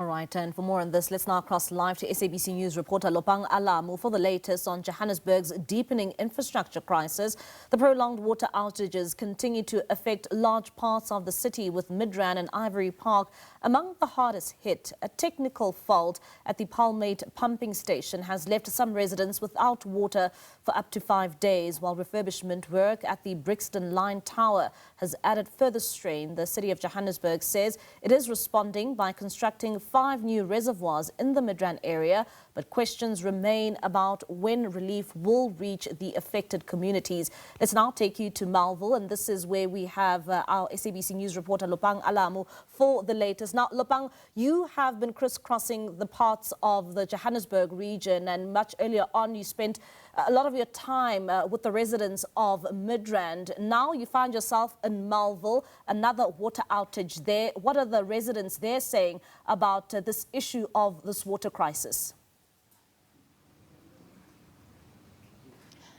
All right, and for more on this, let's now cross live to SABC News reporter Lopang Alamu for the latest on Johannesburg's deepening infrastructure crisis. The prolonged water outages continue to affect large parts of the city, with Midrand and Ivory Park among the hardest hit. A technical fault at the Palmiet Pumping Station has left some residents without water for up to 5 days, while refurbishment work at the Brixton line tower has added further strain. The City of Johannesburg says it is responding by constructing 5 new reservoirs in the Midrand area, but questions remain about when relief will reach the affected communities. Let's now take you to Melville, and this is where we have our SABC News reporter Lopang Alamu for the latest. Now, Lopang, you have been crisscrossing the parts of the Johannesburg region, and much earlier on you spent a lot of your time with the residents of Midrand. Now you find yourself in Melville, another water outage there. What are the residents there saying about this issue of this water crisis?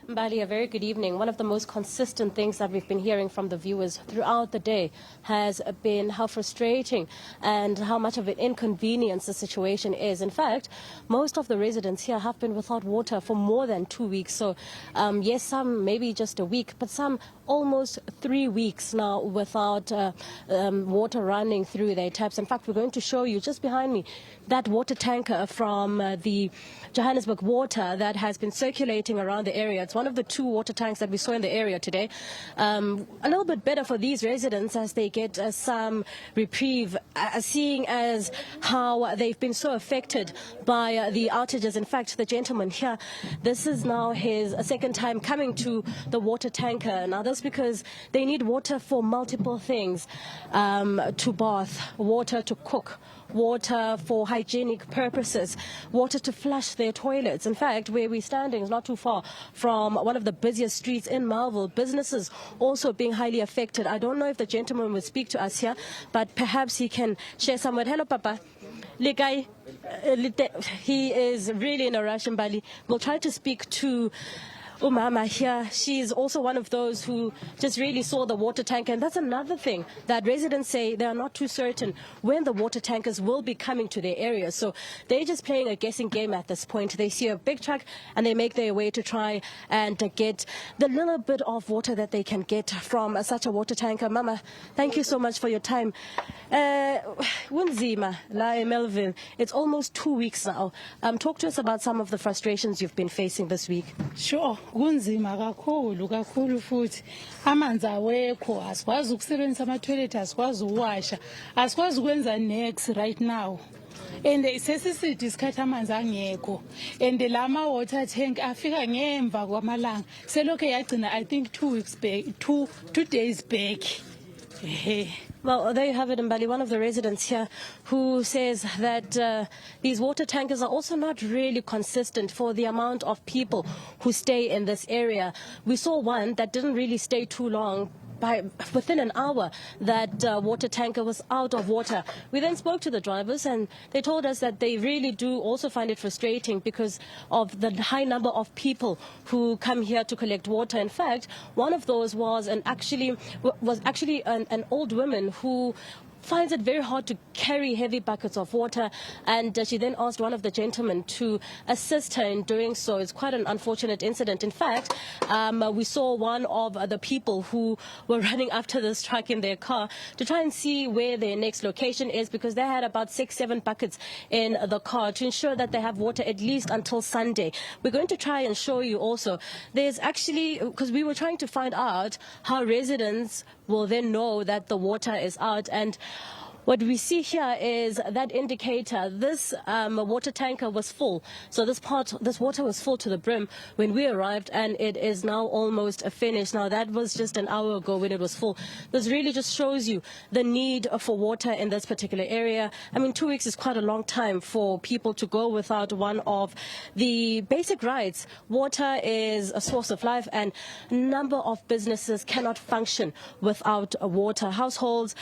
Mbali, a very good evening. One of the most consistent things that we've been hearing from the viewers throughout the day has been how frustrating and how much of an inconvenience the situation is. In fact, most of the residents here have been without water for more than 2 weeks. So, yes, some maybe just a week, but some almost 3 weeks now without water running through their taps. In fact, we're going to show you just behind me that water tanker from the Johannesburg Water that has been circulating around the area. It's one of the 2 water tanks that we saw in the area today. A little bit better for these residents as they get some reprieve, seeing as how they've been so affected by the outages. In fact, the gentleman here, this is now his second time coming to the water tanker. Now, that's because they need water for multiple things, to bath, water to cook, water for hygienic purposes, water to flush their toilets. In fact, where we're standing is not too far from one of the busiest streets in Melville. Businesses also being highly affected. I don't know if the gentleman will speak to us here, but perhaps he can share some word. Hello, Papa. Lekai, he is really in a rush in Bali. We'll try to speak to Umama here. She's also one of those who just really saw the water tanker. And that's another thing that residents say they are not too certain when the water tankers will be coming to their area. So they're just playing a guessing game at this point. They see a big truck and they make their way to try and get the little bit of water that they can get from such a water tanker. Mama, thank you so much for your time. Wunzima, la Melville, it's almost 2 weeks now. Talk to us about some of the frustrations you've been facing this week. Sure. Kunzima kakhulu futhi amanzi awekho, asikwazi ukusebenzisa ama toilet, asikwazi uwasha, asikwazi ukwenza next right now. And sesisithi isikhathi amanzi angekho, and lama water tank afika ngemva kwamalanga selokho yagcina I think 2 weeks back, 2 days back. Well, there you have it, Mbali, one of the residents here who says that these water tankers are also not really consistent for the amount of people who stay in this area. We saw one that didn't really stay too long. Within an hour, that water tanker was out of water. We then spoke to the drivers and they told us that they really do also find it frustrating because of the high number of people who come here to collect water. In fact, one of those was actually an old woman who finds it very hard to carry heavy buckets of water, and she then asked one of the gentlemen to assist her in doing so. It's quite an unfortunate incident. In fact, we saw one of the people who were running after this truck in their car to try and see where their next location is, because they had about 6-7 buckets in the car to ensure that they have water at least until Sunday. We're going to try and show you also. There's actually, because we were trying to find out how residents will then know that the water is out, and what we see here is that indicator. This water tanker was full. So this water was full to the brim when we arrived, and it is now almost finished. Now, that was just an hour ago when it was full. This really just shows you the need for water in this particular area. I mean, 2 weeks is quite a long time for people to go without one of the basic rights. Water is a source of life, and a number of businesses cannot function without water. Households,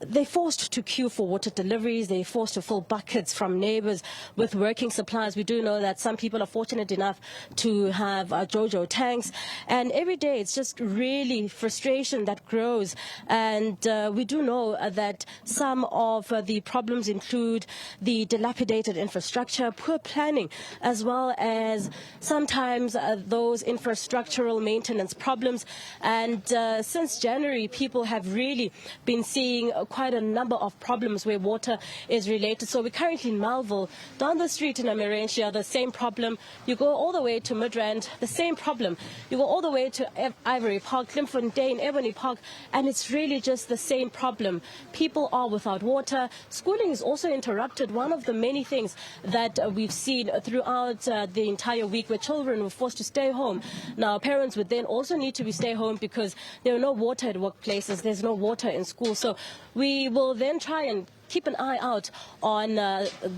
they're forced to queue for water deliveries. They're forced to fill buckets from neighbors with working supplies. We do know that some people are fortunate enough to have JoJo tanks. And every day it's just really frustration that grows. And we do know that some of the problems include the dilapidated infrastructure, poor planning, as well as sometimes those infrastructural maintenance problems. And since January, people have really been seeing quite a number of problems where water is related. So we're currently in Melville, down the street in Amirentia, the same problem. You go all the way to Midrand, the same problem. You go all the way to Ivory Park, Climfontein, Ebony Park, and it's really just the same problem. People are without water. Schooling is also interrupted. One of the many things that we've seen throughout the entire week where children were forced to stay home. Now, parents would then also need to stay home because there are no water at workplaces, there's no water in school. So we will then try and keep an eye out on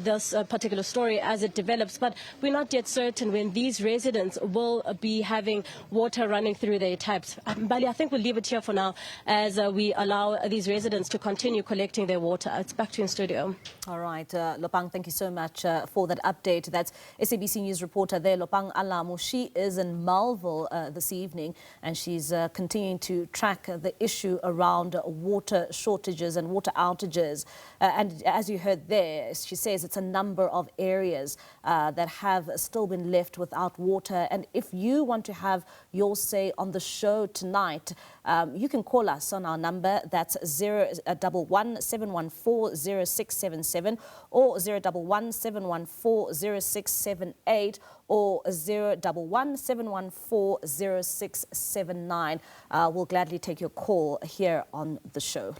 this particular story as it develops, but we're not yet certain when these residents will be having water running through their taps. Bali, I think we'll leave it here for now as we allow these residents to continue collecting their water. It's back to you in studio. All right, Lopang, thank you so much for that update. That's SABC News reporter there, Lopang Alamu. She is in Melville this evening, and she's continuing to track the issue around water shortages and water outages. And as you heard there, she says it's a number of areas that have still been left without water. And if you want to have your say on the show tonight, you can call us on our number. That's 011-714-0677 or 011-714-0678 or 011-714-0679. We'll gladly take your call here on the show.